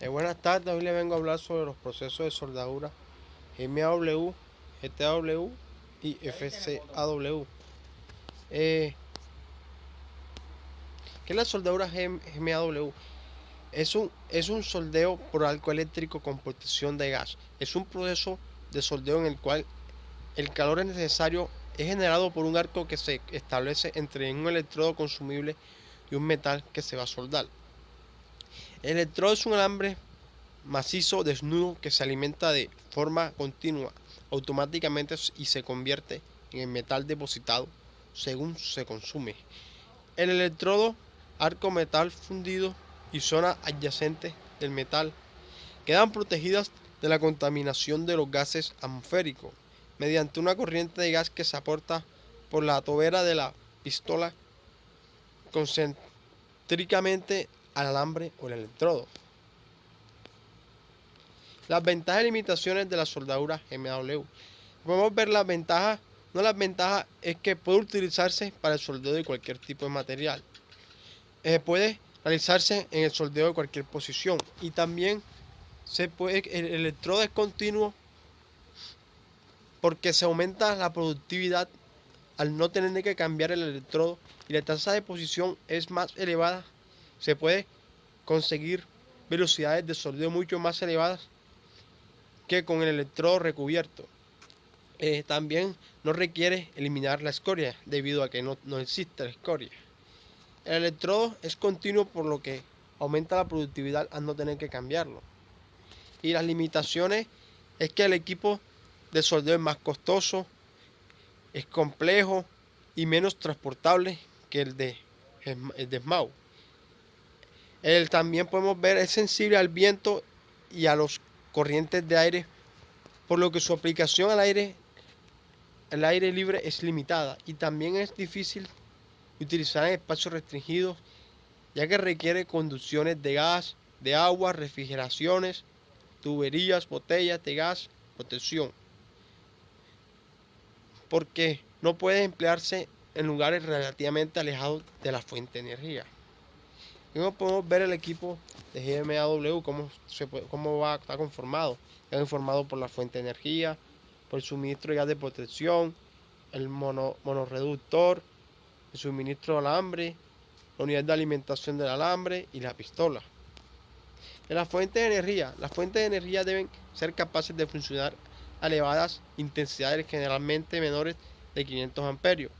Buenas tardes, hoy le vengo a hablar sobre los procesos de soldadura MAW, GTAW y FCAW. Eh, ¿Qué es la soldadura MAW? Es un soldeo por arco eléctrico con protección de gas. Es un proceso de soldeo en el cual el calor necesario es generado por un arco que se establece entre un electrodo consumible y un metal que se va a soldar. El electrodo es un alambre macizo desnudo que se alimenta de forma continua automáticamente y se convierte en el metal depositado según se consume. El electrodo, arco metal fundido y zona adyacente del metal quedan protegidas de la contaminación de los gases atmosféricos mediante una corriente de gas que se aporta por la tobera de la pistola concéntricamente al alambre o el electrodo. Las ventajas y limitaciones de la soldadura MAW. Podemos ver las ventajas. Una de las ventajas es que puede utilizarse para el soldeo de cualquier tipo de material. Puede realizarse en el soldeo de cualquier posición. Y también el electrodo es continuo porque se aumenta la productividad al no tener que cambiar el electrodo y la tasa de posición es más elevada. Se puede conseguir velocidades de soldeo mucho más elevadas que con el electrodo recubierto. También no requiere eliminar la escoria debido a que no existe la escoria. El electrodo es continuo por lo que aumenta la productividad al no tener que cambiarlo. Y las limitaciones es que el equipo de soldeo es más costoso, es complejo y menos transportable que el de SMAW. También podemos ver es sensible al viento y a las corrientes de aire, por lo que su aplicación al aire libre es limitada y también es difícil utilizar en espacios restringidos, ya que requiere conducciones de gas, de agua, refrigeraciones, tuberías, botellas de gas, protección, porque no puede emplearse en lugares relativamente alejados de la fuente de energía. Como podemos ver el equipo de GMAW, cómo está conformado. Está conformado por la fuente de energía, por el suministro de gas de protección, el monoreductor, el suministro de alambre, la unidad de alimentación del alambre y la pistola. En las fuentes de energía deben ser capaces de funcionar a elevadas intensidades generalmente menores de 500 amperios.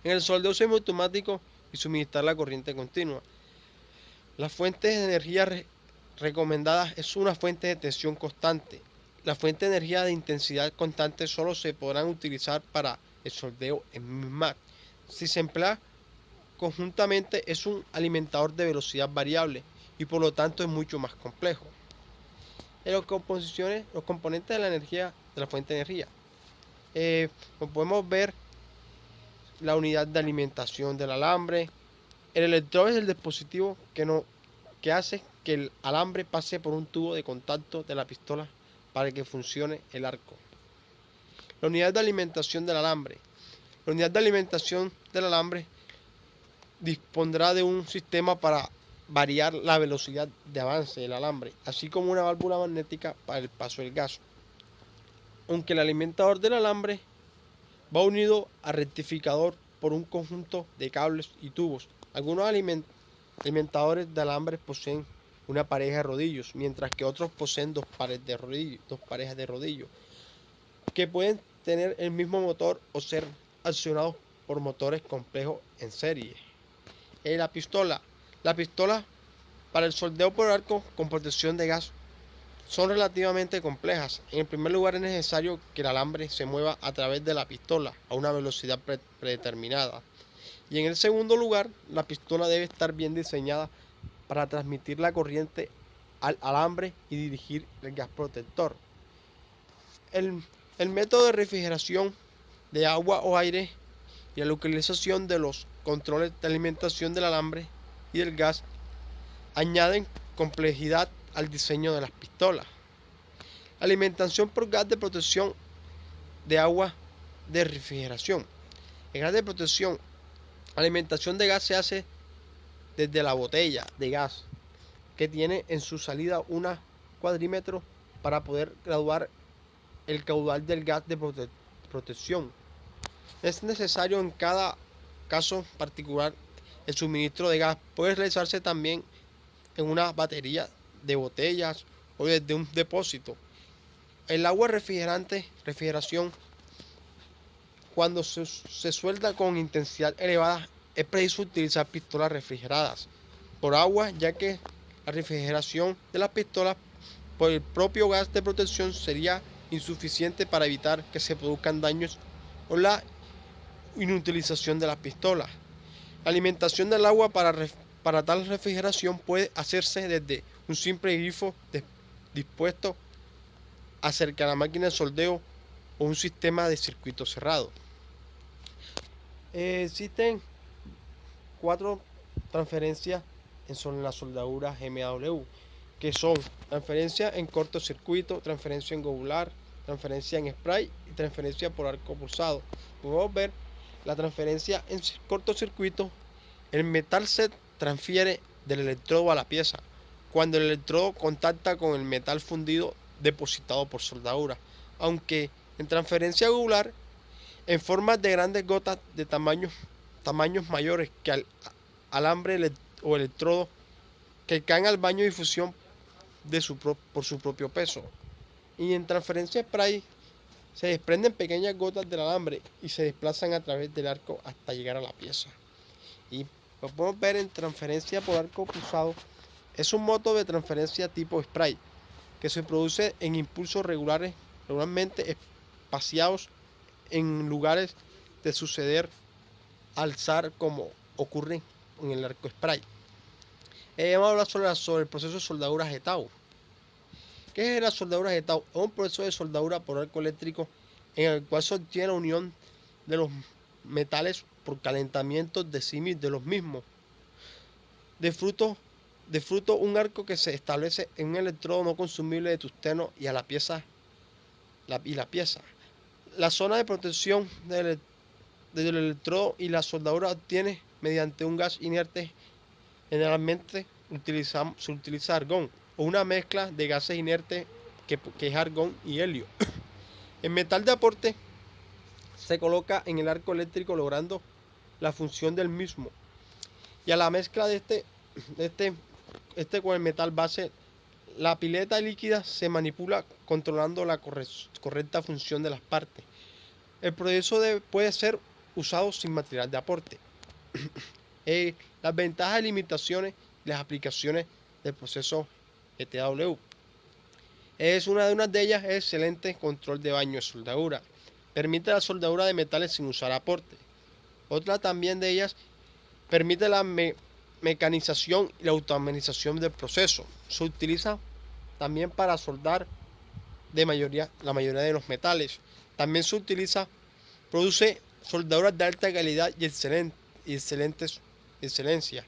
En el soldeo semiautomático y suministrar la corriente continua. Las fuentes de energía recomendadas es una fuente de tensión constante. Las fuentes de energía de intensidad constante solo se podrán utilizar para el soldeo en MIMAC. Si se emplea conjuntamente es un alimentador de velocidad variable y por lo tanto es mucho más complejo. En los componentes de la energía, de la fuente de energía, como podemos ver, la unidad de alimentación del alambre. El electrodo es el dispositivo que hace que el alambre pase por un tubo de contacto de la pistola para que funcione el arco. La unidad de alimentación del alambre. La unidad de alimentación del alambre dispondrá de un sistema para variar la velocidad de avance del alambre, así como una válvula magnética para el paso del gas. Aunque el alimentador del alambre va unido al rectificador por un conjunto de cables y tubos. Algunos alimentadores de alambre poseen una pareja de rodillos, mientras que otros poseen dos parejas de rodillos, que pueden tener el mismo motor o ser accionados por motores complejos en serie. La pistola. La pistola para el soldeo por arco con protección de gas son relativamente complejas. En el primer lugar es necesario que el alambre se mueva a través de la pistola a una velocidad predeterminada. Y en el segundo lugar, la pistola debe estar bien diseñada para transmitir la corriente al alambre y dirigir el gas protector. El, el método de refrigeración de agua o aire y la localización de los controles de alimentación del alambre y del gas añaden complejidad al diseño de las pistolas. Alimentación por gas de protección de agua de refrigeración. El gas de protección, alimentación de gas se hace desde la botella de gas. que tiene en su salida una cuadrímetro para poder graduar el caudal del gas de protección. Es necesario en cada caso particular el suministro de gas. Puede realizarse también en una batería de botellas o desde un depósito. El agua refrigeración, cuando se suelda con intensidad elevada, es preciso utilizar pistolas refrigeradas por agua, ya que la refrigeración de las pistolas por el propio gas de protección sería insuficiente para evitar que se produzcan daños o la inutilización de las pistolas. La alimentación del agua para tal refrigeración puede hacerse desde un simple grifo dispuesto acerca de la máquina de soldeo o un sistema de circuito cerrado. Existen 4 transferencias en la soldadura GMAW, que son transferencia en cortocircuito, transferencia en globular, transferencia en spray y transferencia por arco pulsado. Podemos ver la transferencia en cortocircuito. El metal se transfiere del electrodo a la pieza cuando el electrodo contacta con el metal fundido depositado por soldadura, aunque en transferencia globular en forma de grandes gotas de tamaños mayores que al alambre o electrodo que caen al baño de difusión por su propio peso. Y en transferencia spray se desprenden pequeñas gotas del alambre y se desplazan a través del arco hasta llegar a la pieza. Y lo podemos ver en transferencia por arco pulsado. Es un modo de transferencia tipo spray que se produce en impulsos regularmente espaciados en lugares de suceder alzar como ocurre en el arco spray. Vamos a hablar sobre el proceso de soldadura Getau. ¿Qué es la soldadura Getau? Es un proceso de soldadura por arco eléctrico en el cual se obtiene la unión de los metales por calentamiento de símil de los mismos. De fruto un arco que se establece en un electrodo no consumible de tungsteno y a la pieza. La zona de protección del electrodo y la soldadura obtiene mediante un gas inerte. Generalmente se utiliza argón o una mezcla de gases inertes que es argón y helio. El metal de aporte se coloca en el arco eléctrico logrando la función del mismo. Y a la mezcla de este con el metal base, la pileta líquida se manipula controlando la correcta función de las partes. El proceso puede ser usado sin material de aporte. Las ventajas y limitaciones y las aplicaciones del proceso GTW. Una de ellas es excelente control de baño de soldadura. Permite la soldadura de metales sin usar aporte. Otra también de ellas permite la mecanización y la automatización del proceso. Se utiliza también para soldar la mayoría de los metales. También se utiliza, produce soldaduras de alta calidad y excelencia.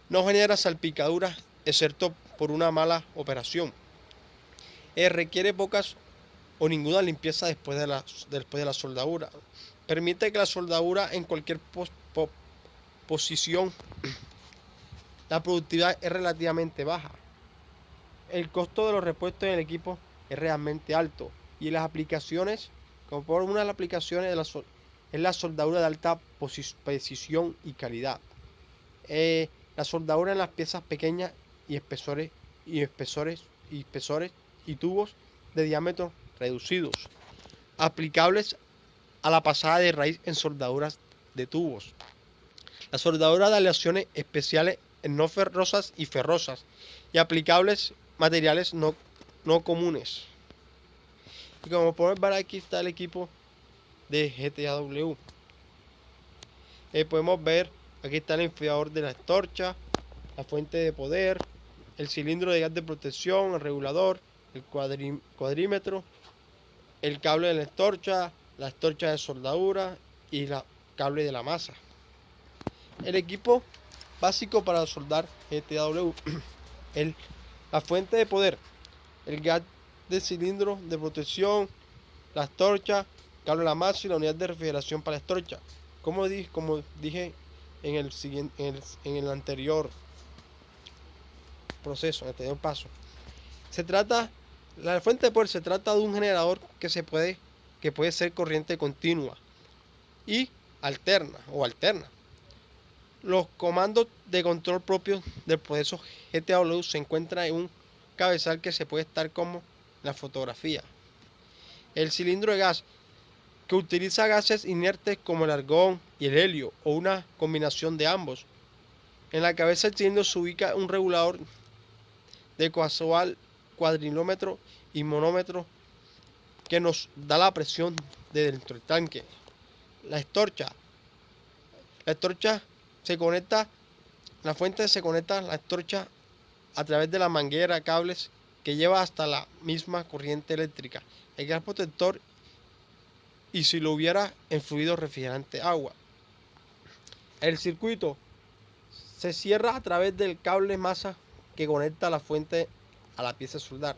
No genera salpicaduras excepto por una mala operación. Requiere pocas o ninguna limpieza después de la soldadura. Permite que la soldadura en cualquier posición, la productividad es relativamente baja. El costo de los repuestos en el equipo es realmente alto. Y las aplicaciones, como por una de las aplicaciones es la soldadura de alta precisión y calidad. La soldadura en las piezas pequeñas y espesores y tubos de diámetro reducidos, aplicables a la pasada de raíz en soldaduras de tubos. La soldadura de aleaciones especiales en no ferrosas y ferrosas y aplicables materiales no comunes. Y como podemos ver, aquí está el equipo de GTW. Podemos ver, aquí está el enfriador de la estorcha, la fuente de poder, el cilindro de gas de protección, el regulador, el cuadrímetro, el cable de la estorcha de soldadura y el cable de la masa. El equipo básico para soldar GTW, la fuente de poder, el gas de cilindro de protección, la estorcha, cable de la masa y la unidad de refrigeración para la estorcha. Como dije en el anterior proceso, en el anterior paso. La fuente de poder se trata de un generador que puede ser corriente continua y alterna. Los comandos de control propios del proceso GTW se encuentran en un cabezal que se puede estar como la fotografía. El cilindro de gas, que utiliza gases inertes como el argón y el helio o una combinación de ambos. En la cabeza del cilindro se ubica un regulador de casual, cuadrilómetro y monómetro que nos da la presión de dentro del tanque. La estorcha. La estorcha se conecta, la fuente se conecta a la estorcha a través de la manguera, cables que lleva hasta la misma corriente eléctrica. El gas protector y si lo hubiera en fluido refrigerante agua. El circuito se cierra a través del cable masa que conecta la fuente a la pieza de soldar.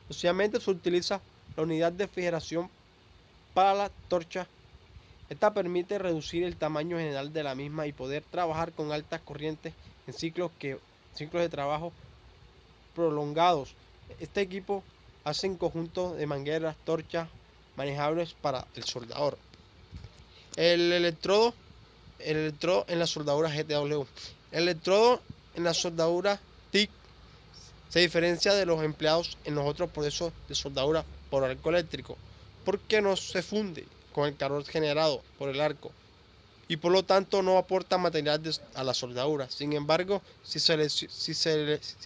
Usualmente se utiliza la unidad de refrigeración para la torcha. Esta permite reducir el tamaño general de la misma y poder trabajar con altas corrientes en ciclos de trabajo prolongados. Este equipo hace un conjunto de mangueras, torchas manejables para el soldador. El electrodo en la soldadura GTW. El electrodo en la soldadura TIC se diferencia de los empleados en los otros procesos de soldadura por arco eléctrico, porque no se funde con el calor generado por el arco y por lo tanto no aporta material a la soldadura. Sin embargo, si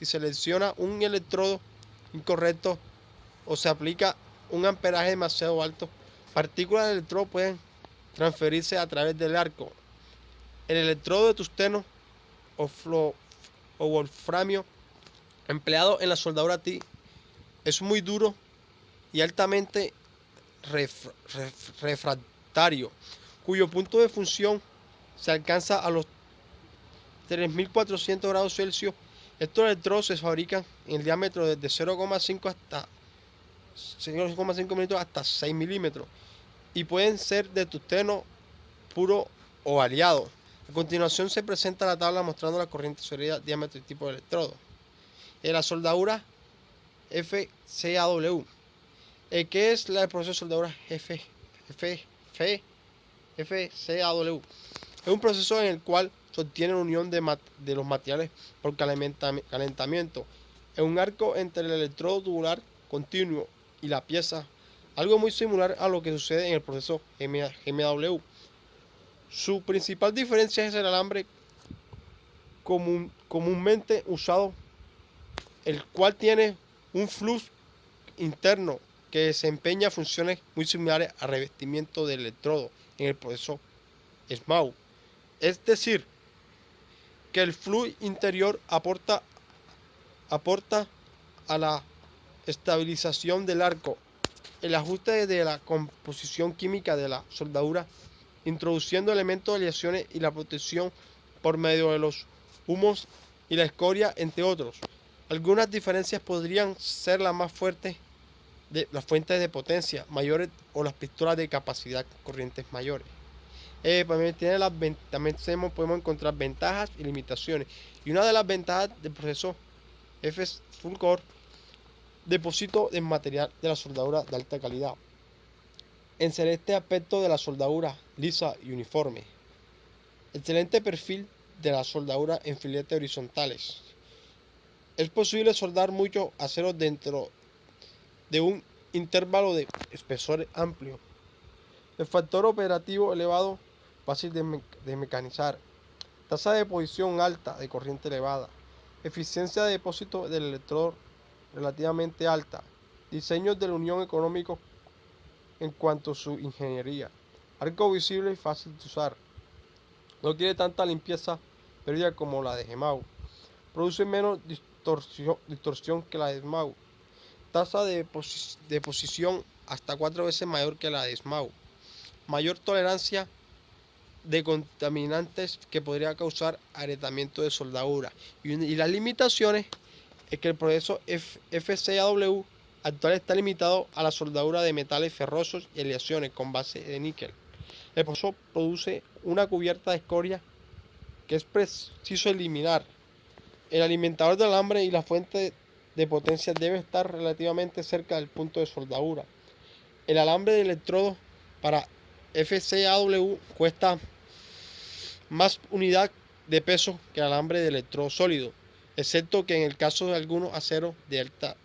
selecciona un electrodo incorrecto o se aplica un amperaje demasiado alto, partículas del electrodo pueden transferirse a través del arco. El electrodo de tungsteno o wolframio empleado en la soldadura TIG es muy duro y altamente refractario, cuyo punto de función se alcanza a los 3400 grados Celsius. Estos electrodos se fabrican en el diámetro desde 0,5 hasta 0,5 milímetros hasta 6 milímetros y pueden ser de tungsteno puro o aliado. A continuación se presenta la tabla mostrando la corriente, salida, diámetro y tipo de electrodo. En la soldadura FCAW. ¿Qué es el proceso de soldadura FCAW? Es un proceso en el cual se obtiene la unión de los materiales por calentamiento en un arco entre el electrodo tubular continuo y la pieza, algo muy similar a lo que sucede en el proceso GMW. Su principal diferencia es el alambre comúnmente usado, el cual tiene un flux interno que desempeña funciones muy similares al revestimiento del electrodo en el proceso SMAU. Es decir, que el flujo interior aporta a la estabilización del arco, el ajuste de la composición química de la soldadura, introduciendo elementos de aleaciones y la protección por medio de los humos y la escoria, entre otros. Algunas diferencias podrían ser las más fuertes de las fuentes de potencia mayores o las pistolas de capacidad corrientes mayores. También podemos encontrar ventajas y limitaciones. Y una de las ventajas del proceso F Full Core, depósito de material de la soldadura de alta calidad. Excelente aspecto de la soldadura lisa y uniforme. Excelente perfil de la soldadura en filetes horizontales. Es posible soldar muchos aceros dentro de un intervalo de espesor amplio. El factor operativo elevado, fácil de mecanizar. Tasa de posición alta de corriente elevada. Eficiencia de depósito del electrodo relativamente alta. Diseños de la Unión económico en cuanto a su ingeniería. Arco visible y fácil de usar. No quiere tanta limpieza pérdida como la de GMAU. Produce menos distorsión que la de SMAU. Tasa de posición hasta 4 veces mayor que la de SMAU. Mayor tolerancia de contaminantes que podría causar agrietamiento de soldadura. Y las limitaciones es que el proceso FCAW actual está limitado a la soldadura de metales ferrosos y aleaciones con base de níquel. El proceso produce una cubierta de escoria que es preciso eliminar El alimentador del alambre y la fuente de potencia debe estar relativamente cerca del punto de soldadura. El alambre de electrodo para FCAW cuesta más unidad de peso que el alambre de electrodo sólido, excepto que en el caso de algunos aceros de alta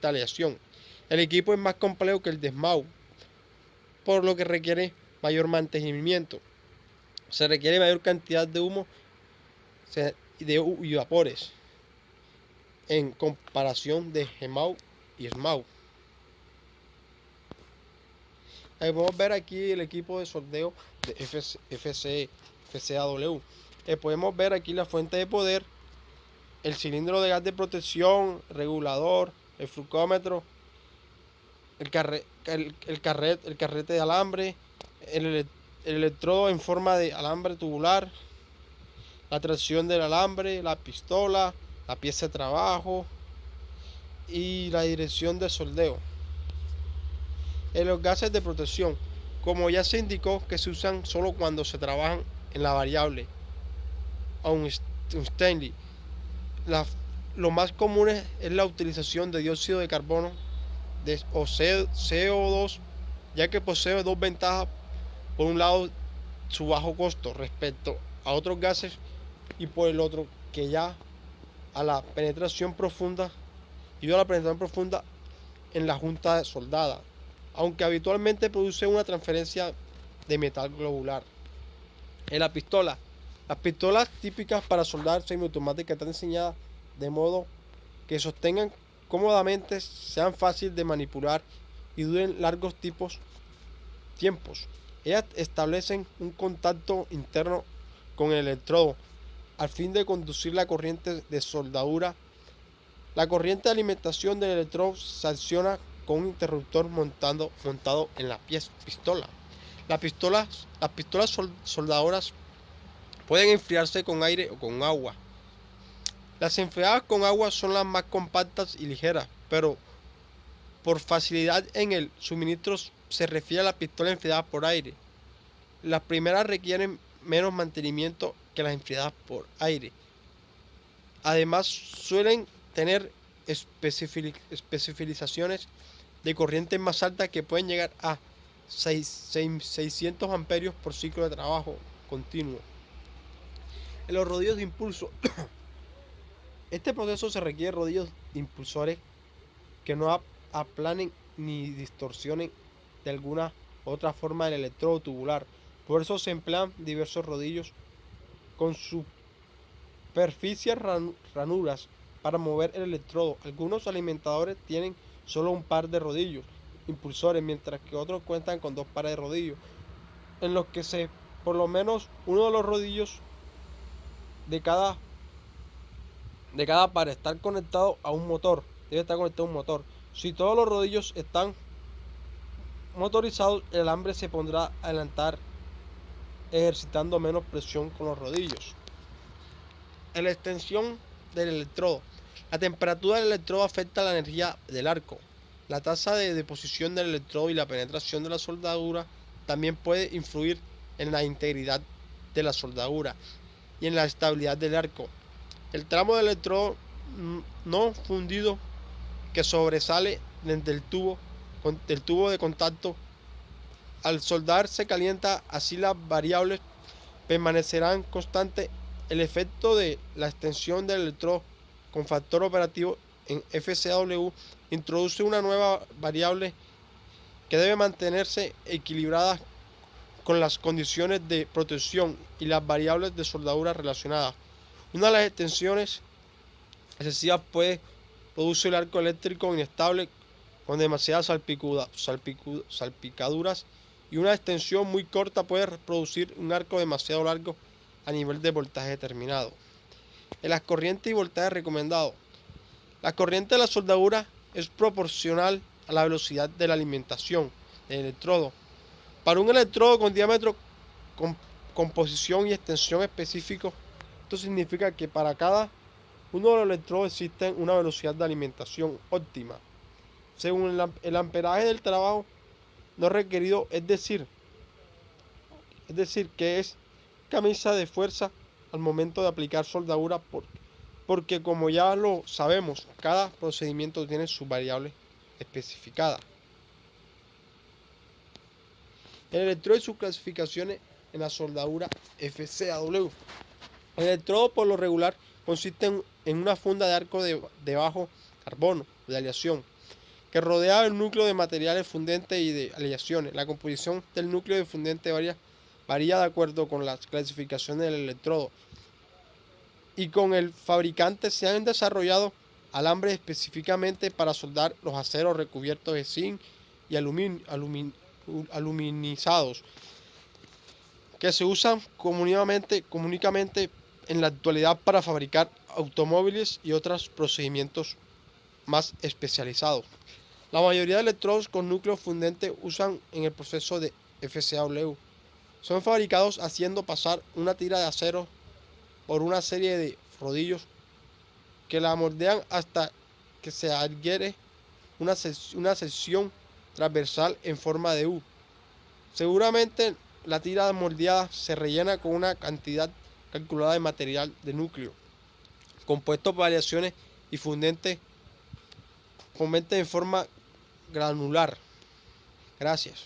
aleación. El equipo es más complejo que el de SMAU, por lo que requiere mayor mantenimiento. Se requiere mayor cantidad de humo y vapores en comparación de GMAU y SMAU. Podemos ver aquí el equipo de soldeo de FCAW. Podemos ver aquí la fuente de poder, el cilindro de gas de protección, regulador, el flucómetro, el carrete de alambre, el electrodo en forma de alambre tubular, la tracción del alambre, la pistola, la pieza de trabajo y la dirección de soldeo. En los gases de protección, como ya se indicó que se usan solo cuando se trabajan en la variable Einstein, lo más común es la utilización de dióxido de carbono o CO2, ya que posee dos ventajas. Por un lado, su bajo costo respecto a otros gases, y por el otro, que ya a la penetración profunda y a la penetración profunda en la junta soldada, aunque habitualmente produce una transferencia de metal globular. En la pistola, las pistolas típicas para soldar semiautomáticas están diseñadas de modo que sostengan cómodamente, sean fáciles de manipular y duren largos tiempos. Ellas establecen un contacto interno con el electrodo al fin de conducir la corriente de soldadura. La corriente de alimentación del electrodo se acciona con un interruptor montado en la pistola. Las pistolas soldadoras pueden enfriarse con aire o con agua. Las enfriadas con agua son las más compactas y ligeras, pero por facilidad en el suministro se refiere a la pistola enfriada por aire. Las primeras requieren menos mantenimiento que las enfriadas por aire. Además, suelen tener especificaciones de corriente más altas que pueden llegar a 600 amperios por ciclo de trabajo continuo. En los rodillos de impulso, este proceso se requiere rodillos impulsores que no aplanen ni distorsionen de alguna otra forma el electrodo tubular. Por eso se emplean diversos rodillos con superficies ranuras para mover el electrodo. Algunos alimentadores tienen solo un par de rodillos impulsores, mientras que otros cuentan con dos pares de rodillos, en los que por lo menos uno de los rodillos de cada par estar conectado a un motor. Debe estar conectado a un motor. Si todos los rodillos están motorizados, el alambre se pondrá a adelantar ejercitando menos presión con los rodillos. En la extensión del electrodo. La temperatura del electrodo afecta la energía del arco. La tasa de deposición del electrodo y la penetración de la soldadura también puede influir en la integridad de la soldadura y en la estabilidad del arco. El tramo del electrodo no fundido que sobresale del tubo de contacto, al soldar se calienta, así las variables permanecerán constantes. El efecto de la extensión del electrodo con factor operativo en FCAW introduce una nueva variable que debe mantenerse equilibrada con las condiciones de protección y las variables de soldadura relacionadas. Una de las extensiones excesivas puede producir el arco eléctrico inestable con demasiadas salpicaduras, y una extensión muy corta puede producir un arco demasiado largo a nivel de voltaje determinado. En las corrientes y voltaje recomendado. La corriente de la soldadura es proporcional a la velocidad de la alimentación del electrodo. Para un electrodo con diámetro, composición y extensión específicos, esto significa que para cada uno de los electrodos existe una velocidad de alimentación óptima, según el amperaje del trabajo no requerido, es decir, que es camisa de fuerza al momento de aplicar soldadura porque como ya lo sabemos, cada procedimiento tiene sus variables especificadas. El electrodo y sus clasificaciones en la soldadura FCAW. El electrodo por lo regular consiste en una funda de arco de bajo carbono, de aleación, que rodea el núcleo de materiales fundentes y de aleaciones. La composición del núcleo de fundente varía de acuerdo con las clasificaciones del electrodo. Y con el fabricante se han desarrollado alambres específicamente para soldar los aceros recubiertos de zinc y aluminizados, que se usan comunemente en la actualidad para fabricar automóviles y otros procedimientos más especializados. La mayoría de electrodos con núcleo fundente usan en el proceso de FCAW. Son fabricados haciendo pasar una tira de acero por una serie de rodillos que la moldean hasta que se adhiere una sección transversal en forma de U. Seguramente la tira moldeada se rellena con una cantidad calculada de material de núcleo, compuesto por aleaciones y fundentes en forma granular. Gracias.